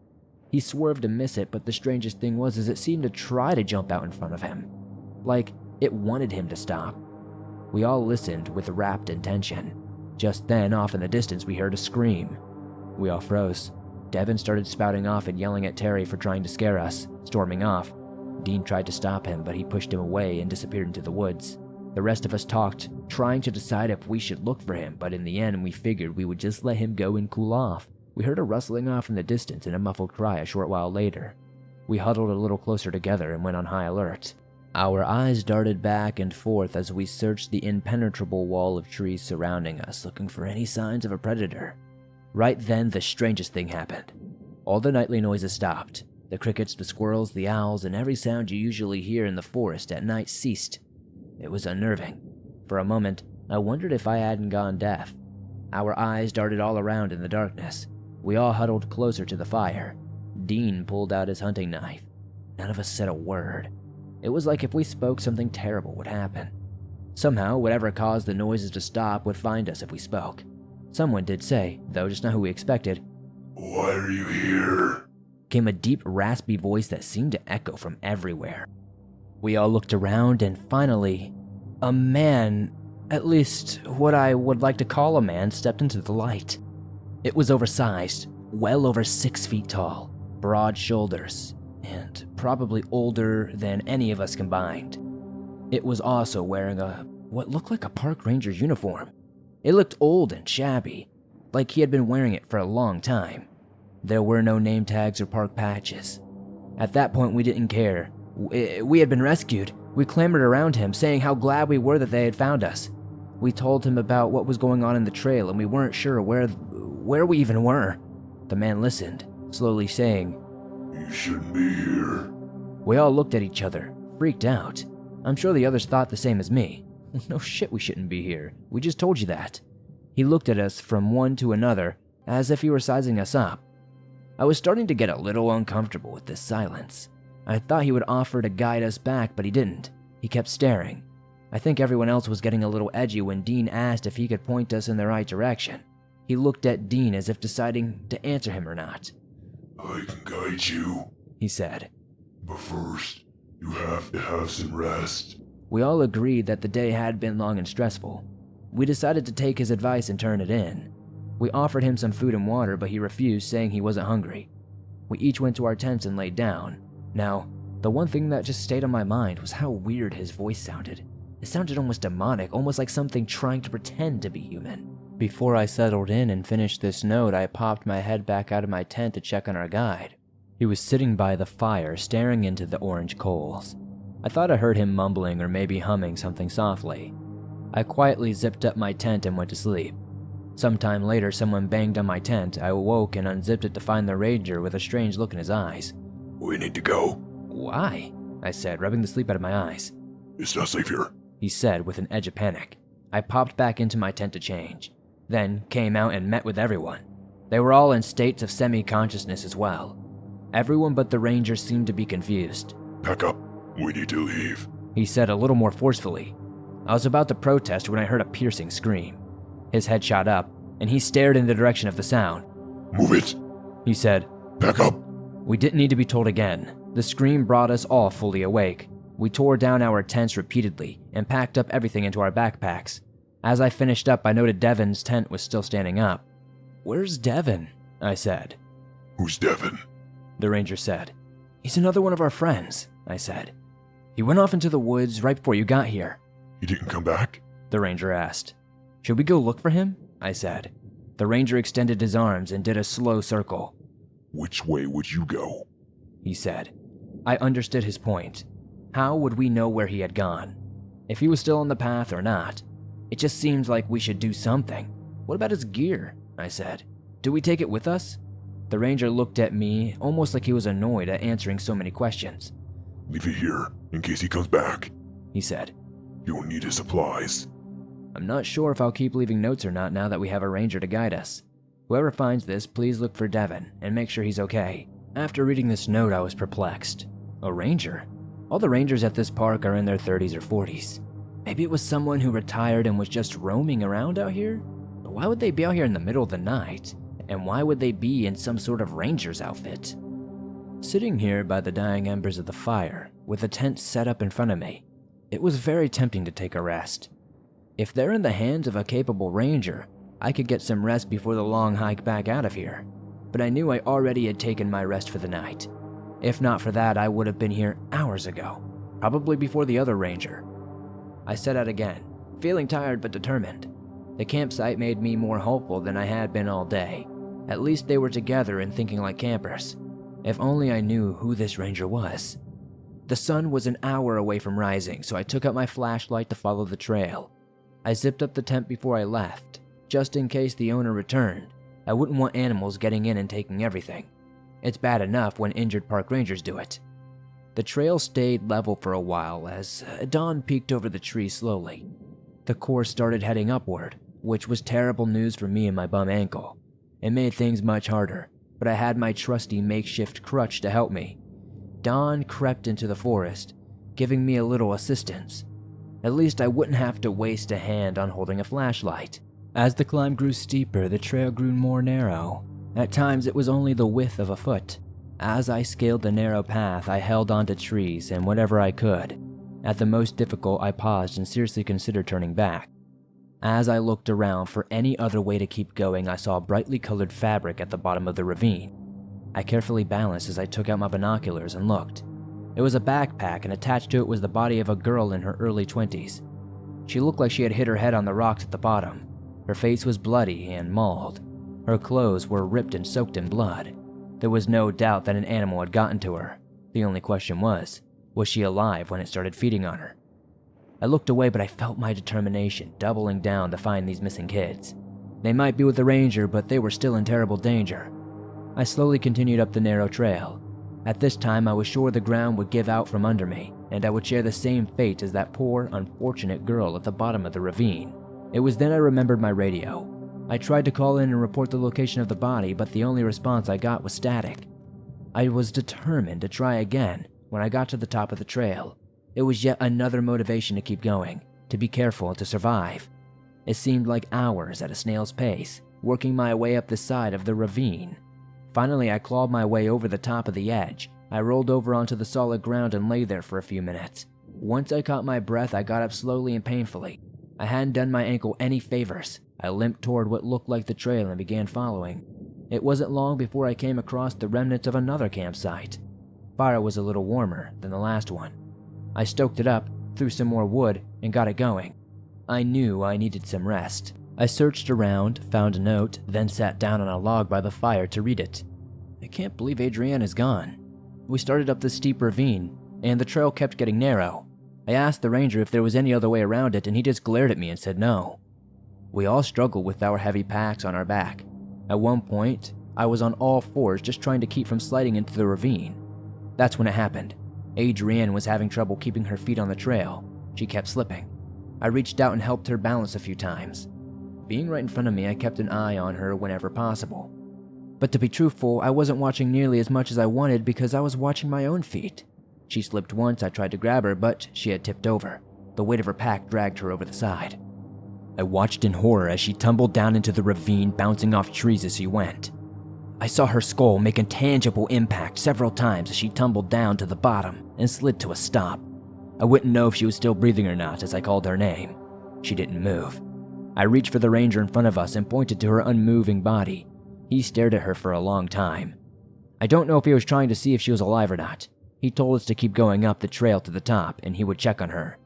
He swerved to miss it, but the strangest thing was it seemed to try to jump out in front of him, like it wanted him to stop. We all listened with rapt attention. Just then, off in the distance, we heard a scream. We all froze. Devin started spouting off and yelling at Terry for trying to scare us, storming off. Dean tried to stop him, but he pushed him away and disappeared into the woods. The rest of us talked, trying to decide if we should look for him, but in the end we figured we would just let him go and cool off. We heard a rustling off in the distance and a muffled cry a short while later. We huddled a little closer together and went on high alert. Our eyes darted back and forth as we searched the impenetrable wall of trees surrounding us, looking for any signs of a predator. Right then, the strangest thing happened. All the nightly noises stopped. The crickets, the squirrels, the owls, and every sound you usually hear in the forest at night ceased. It was unnerving. For a moment, I wondered if I hadn't gone deaf. Our eyes darted all around in the darkness. We all huddled closer to the fire. Dean pulled out his hunting knife. None of us said a word. It was like if we spoke, something terrible would happen. Somehow, whatever caused the noises to stop would find us if we spoke. Someone did say, though just not who we expected, "Why are you here?" Came a deep, raspy voice that seemed to echo from everywhere. We all looked around and finally, a man, at least what I would like to call a man, stepped into the light. It was oversized, well over 6 feet tall, broad shoulders, and probably older than any of us combined. It was also wearing what looked like a park ranger's uniform. It looked old and shabby, like he had been wearing it for a long time. There were no name tags or park patches. At that point, we didn't care. We had been rescued. We clamored around him, saying how glad we were that they had found us. We told him about what was going on in the trail, and we weren't sure where we even were. The man listened, slowly saying, "You shouldn't be here." We all looked at each other, freaked out. I'm sure the others thought the same as me. No shit, we shouldn't be here. We just told you that. He looked at us from one to another, as if he were sizing us up. I was starting to get a little uncomfortable with this silence. I thought he would offer to guide us back, but he didn't. He kept staring. I think everyone else was getting a little edgy when Dean asked if he could point us in the right direction. He looked at Dean as if deciding to answer him or not. "I can guide you," he said. "but first, you have to have some rest." We all agreed that the day had been long and stressful. We decided to take his advice and turn it in. We offered him some food and water, but he refused, saying he wasn't hungry. We each went to our tents and laid down. Now, the one thing that just stayed on my mind was how weird his voice sounded. It sounded almost demonic, almost like something trying to pretend to be human. Before I settled in and finished this note, I popped my head back out of my tent to check on our guide. He was sitting by the fire, staring into the orange coals. I thought I heard him mumbling or maybe humming something softly. I quietly zipped up my tent and went to sleep. Sometime later, someone banged on my tent. I awoke and unzipped it to find the ranger with a strange look in his eyes. "We need to go." "Why?" I said, rubbing the sleep out of my eyes. "It's not safe here." He said with an edge of panic. I popped back into my tent to change, then came out and met with everyone. They were all in states of semi-consciousness as well. Everyone but the ranger seemed to be confused. "Pack up. We need to leave," he said a little more forcefully. I was about to protest when I heard a piercing scream. His head shot up, and he stared in the direction of the sound. "Move it," he said. "Pack up." We didn't need to be told again. The scream brought us all fully awake. We tore down our tents repeatedly and packed up everything into our backpacks. As I finished up, I noted Devin's tent was still standing up. "Where's Devin?" I said. "Who's Devin?" the ranger said. "He's another one of our friends," I said. "He went off into the woods right before you got here." "He didn't come back?" the ranger asked. "Should we go look for him?" I said. The ranger extended his arms and did a slow circle. "Which way would you go?" he said. I understood his point. How would we know where he had gone? If he was still on the path or not? It just seemed like we should do something. "What about his gear?" I said. "Do we take it with us?" The ranger looked at me almost like he was annoyed at answering so many questions. "Leave it here, in case he comes back," he said. "You'll need his supplies." I'm not sure if I'll keep leaving notes or not now that we have a ranger to guide us. Whoever finds this, please look for Devin and make sure he's okay. After reading this note, I was perplexed. A ranger? All the rangers at this park are in their 30s or 40s. Maybe it was someone who retired and was just roaming around out here? But why would they be out here in the middle of the night? And why would they be in some sort of ranger's outfit? Sitting here by the dying embers of the fire, with a tent set up in front of me, it was very tempting to take a rest. If they're in the hands of a capable ranger, I could get some rest before the long hike back out of here. But I knew I already had taken my rest for the night. If not for that, I would have been here hours ago, probably before the other ranger. I set out again, feeling tired but determined. The campsite made me more hopeful than I had been all day. At least they were together and thinking like campers. If only I knew who this ranger was. The sun was an hour away from rising, so I took out my flashlight to follow the trail. I zipped up the tent before I left, just in case the owner returned. I wouldn't want animals getting in and taking everything. It's bad enough when injured park rangers do it. The trail stayed level for a while as dawn peeked over the trees slowly. The course started heading upward, which was terrible news for me and my bum ankle. It made things much harder, but I had my trusty makeshift crutch to help me. Dawn crept into the forest, giving me a little assistance. At least I wouldn't have to waste a hand on holding a flashlight. As the climb grew steeper, the trail grew more narrow. At times it was only the width of a foot. As I scaled the narrow path, I held onto trees and whatever I could. At the most difficult, I paused and seriously considered turning back. As I looked around for any other way to keep going, I saw brightly colored fabric at the bottom of the ravine. I carefully balanced as I took out my binoculars and looked. It was a backpack, and attached to it was the body of a girl in her early 20s. She looked like she had hit her head on the rocks at the bottom. Her face was bloody and mauled. Her clothes were ripped and soaked in blood. There was no doubt that an animal had gotten to her. The only question was she alive when it started feeding on her? I looked away, but I felt my determination doubling down to find these missing kids. They might be with the ranger, but they were still in terrible danger. I slowly continued up the narrow trail. At this time, I was sure the ground would give out from under me, and I would share the same fate as that poor, unfortunate girl at the bottom of the ravine. It was then I remembered my radio. I tried to call in and report the location of the body, but the only response I got was static. I was determined to try again when I got to the top of the trail. It was yet another motivation to keep going, to be careful and to survive. It seemed like hours at a snail's pace, working my way up the side of the ravine. Finally, I clawed my way over the top of the edge. I rolled over onto the solid ground and lay there for a few minutes. Once I caught my breath, I got up slowly and painfully. I hadn't done my ankle any favors. I limped toward what looked like the trail and began following. It wasn't long before I came across the remnants of another campsite. Fire was a little warmer than the last one. I stoked it up, threw some more wood, and got it going. I knew I needed some rest. I searched around, found a note, then sat down on a log by the fire to read it. I can't believe Adrienne is gone. We started up the steep ravine, and the trail kept getting narrow. I asked the ranger if there was any other way around it, and he just glared at me and said no. We all struggled with our heavy packs on our back. At one point, I was on all fours just trying to keep from sliding into the ravine. That's when it happened. Adrienne was having trouble keeping her feet on the trail. She kept slipping. I reached out and helped her balance a few times. Being right in front of me, I kept an eye on her whenever possible. But to be truthful, I wasn't watching nearly as much as I wanted because I was watching my own feet. She slipped once. I tried to grab her, but she had tipped over. The weight of her pack dragged her over the side. I watched in horror as she tumbled down into the ravine, bouncing off trees as she went. I saw her skull make a tangible impact several times as she tumbled down to the bottom and slid to a stop. I wouldn't know if she was still breathing or not as I called her name. She didn't move. I reached for the ranger in front of us and pointed to her unmoving body. He stared at her for a long time. I don't know if he was trying to see if she was alive or not. He told us to keep going up the trail to the top and he would check on her.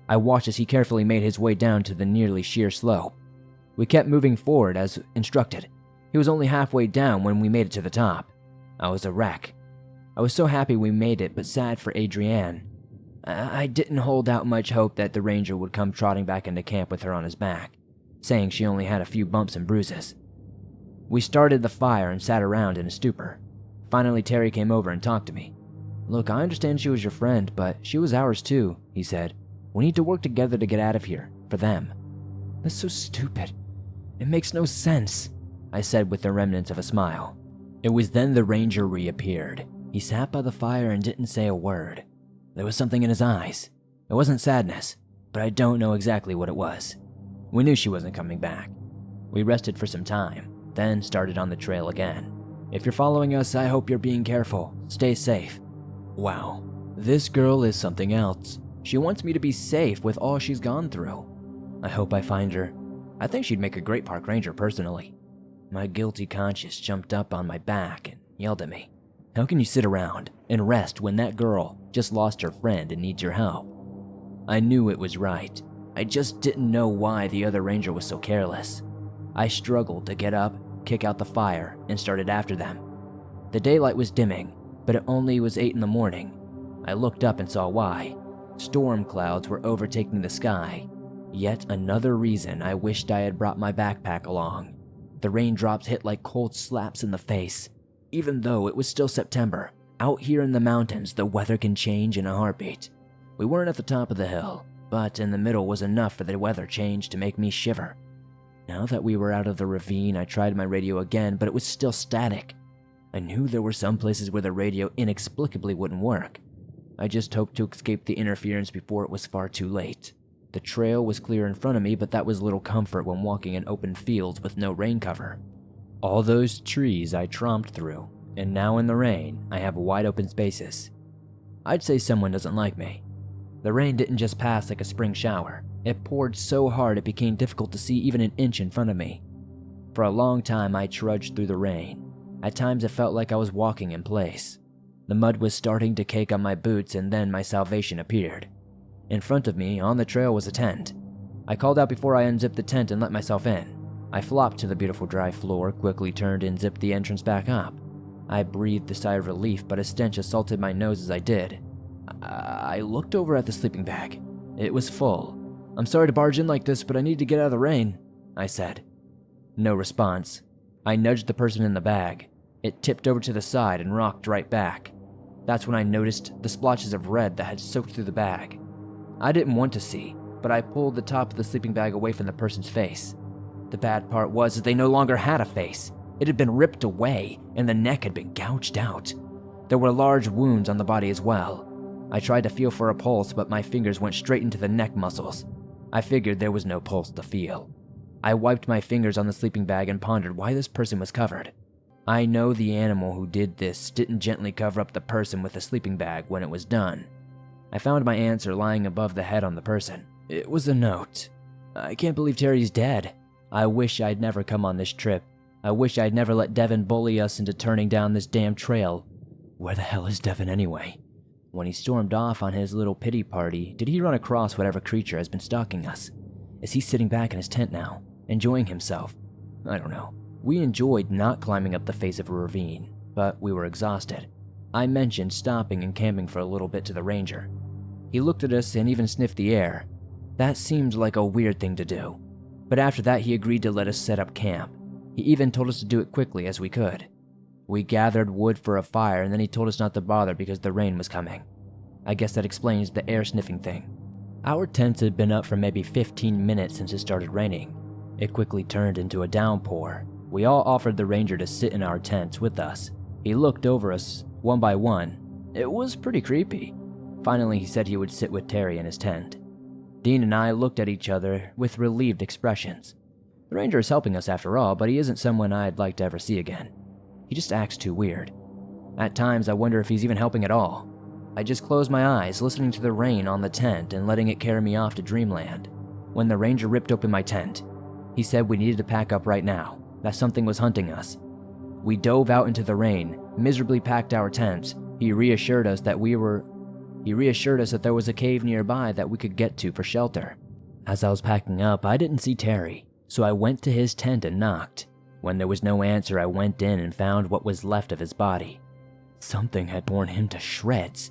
I watched as he carefully made his way down to the nearly sheer slope. We kept moving forward as instructed. He was only halfway down when we made it to the top. I was a wreck. I was so happy we made it, but sad for Adrienne. I didn't hold out much hope that the ranger would come trotting back into camp with her on his back, saying she only had a few bumps and bruises. We started the fire and sat around in a stupor. Finally, Terry came over and talked to me. "Look, I understand she was your friend, but she was ours too," he said. "We need to work together to get out of here, for them." "That's so stupid. It makes no sense," I said with the remnants of a smile. It was then the ranger reappeared. He sat by the fire and didn't say a word. There was something in his eyes. It wasn't sadness, but I don't know exactly what it was. We knew she wasn't coming back. We rested for some time, then started on the trail again. If you're following us, I hope you're being careful. Stay safe. Wow, this girl is something else. She wants me to be safe with all she's gone through. I hope I find her. I think she'd make a great park ranger personally. My guilty conscience jumped up on my back and yelled at me. How can you sit around and rest when that girl just lost her friend and needs your help? I knew it was right. I just didn't know why the other ranger was so careless. I struggled to get up, kick out the fire, and started after them. The daylight was dimming, but it only was 8 in the morning. I looked up and saw why. Storm clouds were overtaking the sky. Yet another reason I wished I had brought my backpack along. The raindrops hit like cold slaps in the face. Even though it was still September, out here in the mountains, the weather can change in a heartbeat. We weren't at the top of the hill, but in the middle was enough for the weather change to make me shiver. Now that we were out of the ravine, I tried my radio again, but it was still static. I knew there were some places where the radio inexplicably wouldn't work. I just hoped to escape the interference before it was far too late. The trail was clear in front of me, but that was little comfort when walking in open fields with no rain cover. All those trees I tromped through, and now in the rain, I have wide open spaces. I'd say someone doesn't like me. The rain didn't just pass like a spring shower. It poured so hard it became difficult to see even an inch in front of me. For a long time, I trudged through the rain. At times, it felt like I was walking in place. The mud was starting to cake on my boots, and then my salvation appeared. In front of me, on the trail, was a tent. I called out before I unzipped the tent and let myself in. I flopped to the beautiful dry floor, quickly turned and zipped the entrance back up. I breathed a sigh of relief, but a stench assaulted my nose as I did. I looked over at the sleeping bag. It was full. "I'm sorry to barge in like this, but I need to get out of the rain," I said. No response. I nudged the person in the bag. It tipped over to the side and rocked right back. That's when I noticed the splotches of red that had soaked through the bag. I didn't want to see, but I pulled the top of the sleeping bag away from the person's face. The bad part was that they no longer had a face. It had been ripped away, and the neck had been gouged out. There were large wounds on the body as well. I tried to feel for a pulse, but my fingers went straight into the neck muscles. I figured there was no pulse to feel. I wiped my fingers on the sleeping bag and pondered why this person was covered. I know the animal who did this didn't gently cover up the person with the sleeping bag when it was done. I found my answer lying above the head on the person. It was a note. "I can't believe Terry's dead. I wish I'd never come on this trip. I wish I'd never let Devin bully us into turning down this damn trail. Where the hell is Devin anyway? When he stormed off on his little pity party, did he run across whatever creature has been stalking us? Is he sitting back in his tent now, enjoying himself? I don't know. We enjoyed not climbing up the face of a ravine, but we were exhausted. I mentioned stopping and camping for a little bit to the ranger. He looked at us and even sniffed the air. That seemed like a weird thing to do. But after that, he agreed to let us set up camp. He even told us to do it quickly as we could. We gathered wood for a fire, and then he told us not to bother because the rain was coming. I guess that explains the air sniffing thing. Our tents had been up for maybe 15 minutes since it started raining. It quickly turned into a downpour. We all offered the ranger to sit in our tents with us. He looked over us one by one. It was pretty creepy. Finally, he said he would sit with Terry in his tent. Dean and I looked at each other with relieved expressions. The ranger is helping us after all, but he isn't someone I'd like to ever see again. He just acts too weird. At times, I wonder if he's even helping at all. I just closed my eyes, listening to the rain on the tent and letting it carry me off to dreamland. When the ranger ripped open my tent, he said we needed to pack up right now, that something was hunting us. We dove out into the rain, miserably packed our tents. He reassured us that there was a cave nearby that we could get to for shelter. As I was packing up, I didn't see Terry, so I went to his tent and knocked. When there was no answer, I went in and found what was left of his body. Something had torn him to shreds.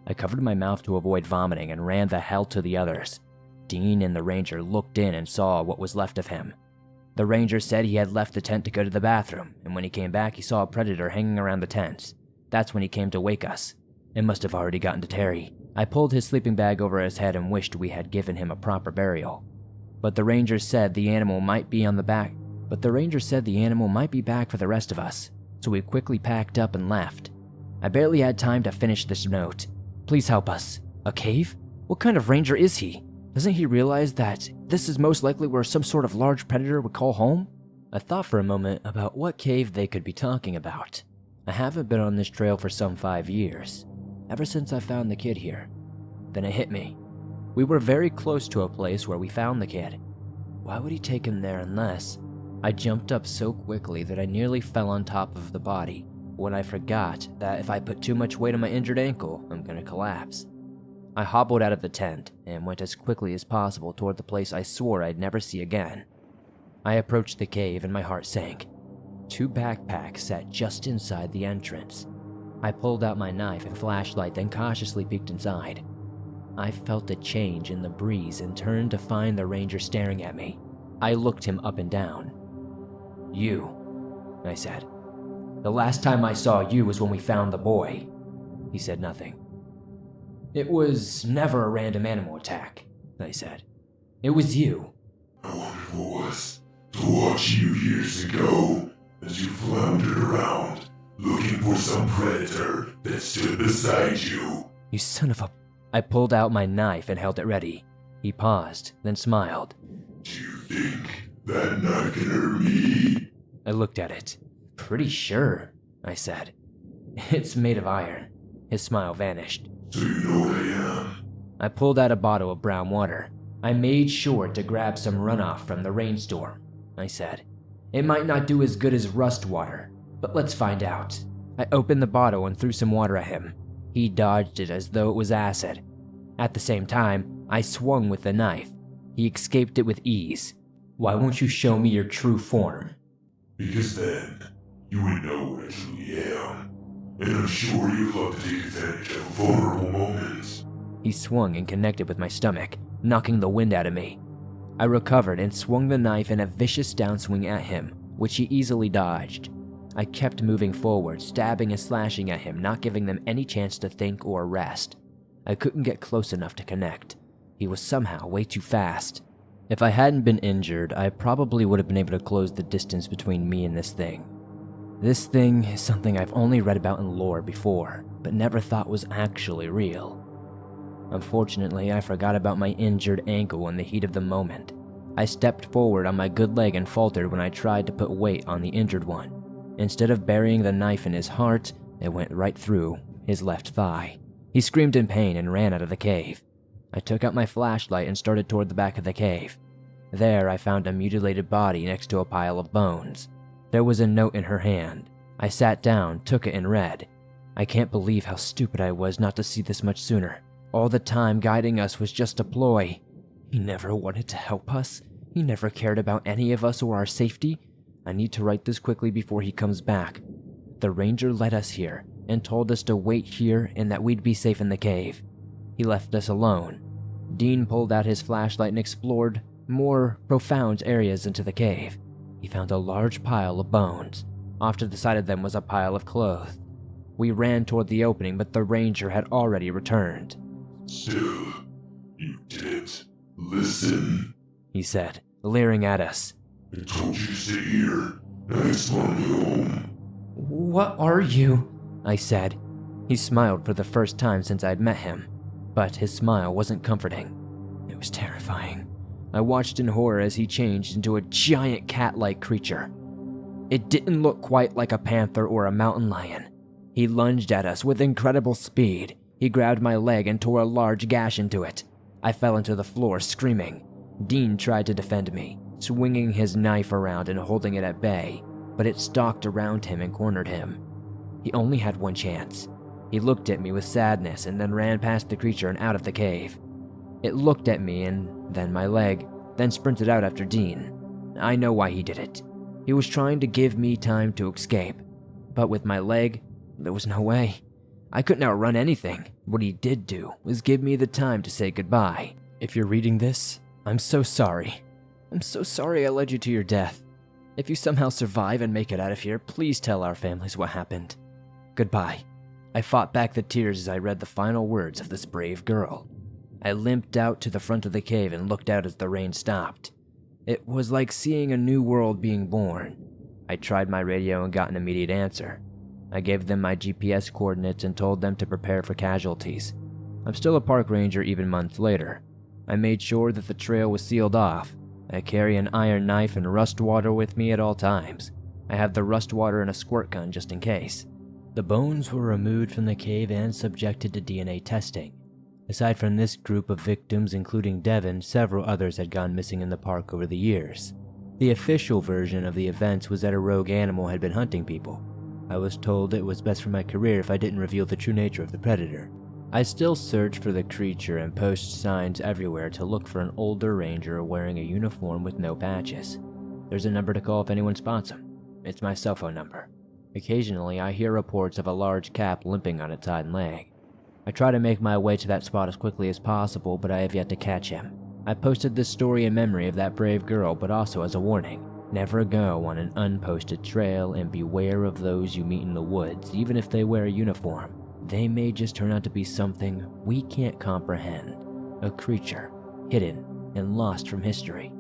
I covered my mouth to avoid vomiting and ran the hell to the others. Dean and the ranger looked in and saw what was left of him. The ranger said he had left the tent to go to the bathroom, and when he came back, he saw a predator hanging around the tents. That's when he came to wake us. It must have already gotten to Terry. I pulled his sleeping bag over his head and wished we had given him a proper burial. But the ranger said the animal might be back for the rest of us, so we quickly packed up and left. I barely had time to finish this note. Please help us. A cave? What kind of ranger is he? Doesn't he realize that this is most likely where some sort of large predator would call home? I thought for a moment about what cave they could be talking about. I haven't been on this trail for some 5 years, ever since I found the kid here. Then it hit me. We were very close to a place where we found the kid. Why would he take him there unless... I jumped up so quickly that I nearly fell on top of the body when I forgot that if I put too much weight on my injured ankle, I'm gonna collapse. I hobbled out of the tent and went as quickly as possible toward the place I swore I'd never see again. I approached the cave and my heart sank. 2 backpacks sat just inside the entrance. I pulled out my knife and flashlight, then cautiously peeked inside. I felt a change in the breeze and turned to find the ranger staring at me. I looked him up and down. "You," I said. "The last time I saw you was when we found the boy." He said nothing. "It was never a random animal attack," I said. "It was you." I wonder if it was to watch you years ago as you floundered around looking for some predator that stood beside you. "You son of a..." I pulled out my knife and held it ready. He paused, then smiled. Do you think that knife can hurt me? I looked at it. "Pretty sure," I said. "It's made of iron." His smile vanished. So you know what I am? I pulled out a bottle of brown water. "I made sure to grab some runoff from the rainstorm," I said. "It might not do as good as rust water, but let's find out." I opened the bottle and threw some water at him. He dodged it as though it was acid. At the same time, I swung with the knife. He escaped it with ease. "Why won't you show me your true form?" Because then you would know what I truly am. And I'm sure you'd love to take advantage of vulnerable moments. He swung and connected with my stomach, knocking the wind out of me. I recovered and swung the knife in a vicious downswing at him, which he easily dodged. I kept moving forward, stabbing and slashing at him, not giving them any chance to think or rest. I couldn't get close enough to connect. He was somehow way too fast. If I hadn't been injured, I probably would have been able to close the distance between me and this thing. This thing is something I've only read about in lore before, but never thought was actually real. Unfortunately, I forgot about my injured ankle in the heat of the moment. I stepped forward on my good leg and faltered when I tried to put weight on the injured one. Instead of burying the knife in his heart, it went right through his left thigh. He screamed in pain and ran out of the cave. I took out my flashlight and started toward the back of the cave. There, I found a mutilated body next to a pile of bones. There was a note in her hand. I sat down, took it, and read. I can't believe how stupid I was not to see this much sooner. All the time guiding us was just a ploy. He never wanted to help us. He never cared about any of us or our safety. I need to write this quickly before he comes back. The ranger led us here and told us to wait here and that we'd be safe in the cave. He left us alone. Dean pulled out his flashlight and explored more profound areas into the cave. He found a large pile of bones. Off to the side of them was a pile of clothes. We ran toward the opening, but the ranger had already returned. Still, you didn't listen, he said, leering at us. I told you to sit here. Now explain me home. What are you? I said. He smiled for the first time since I'd met him, but his smile wasn't comforting. It was terrifying. I watched in horror as he changed into a giant cat-like creature. It didn't look quite like a panther or a mountain lion. He lunged at us with incredible speed. He grabbed my leg and tore a large gash into it. I fell into the floor, screaming. Dean tried to defend me, swinging his knife around and holding it at bay, but it stalked around him and cornered him. He only had one chance. He looked at me with sadness and then ran past the creature and out of the cave. It looked at me and then my leg, then sprinted out after Dean. I know why he did it. He was trying to give me time to escape, but with my leg, there was no way. I couldn't outrun anything. What he did do was give me the time to say goodbye. If you're reading this, I'm so sorry. I'm so sorry I led you to your death. If you somehow survive and make it out of here, please tell our families what happened. Goodbye. I fought back the tears as I read the final words of this brave girl. I limped out to the front of the cave and looked out as the rain stopped. It was like seeing a new world being born. I tried my radio and got an immediate answer. I gave them my GPS coordinates and told them to prepare for casualties. I'm still a park ranger even months later. I made sure that the trail was sealed off. I carry an iron knife and rust water with me at all times. I have the rust water and a squirt gun just in case. The bones were removed from the cave and subjected to DNA testing. Aside from this group of victims, including Devin, several others had gone missing in the park over the years. The official version of the events was that a rogue animal had been hunting people. I was told it was best for my career if I didn't reveal the true nature of the predator. I still search for the creature and post signs everywhere to look for an older ranger wearing a uniform with no patches. There's a number to call if anyone spots him. It's my cell phone number. Occasionally, I hear reports of a large cap limping on its hind leg. I try to make my way to that spot as quickly as possible, but I have yet to catch him. I posted this story in memory of that brave girl, but also as a warning. Never go on an unposted trail and beware of those you meet in the woods, even if they wear a uniform. They may just turn out to be something we can't comprehend. A creature, hidden and lost from history.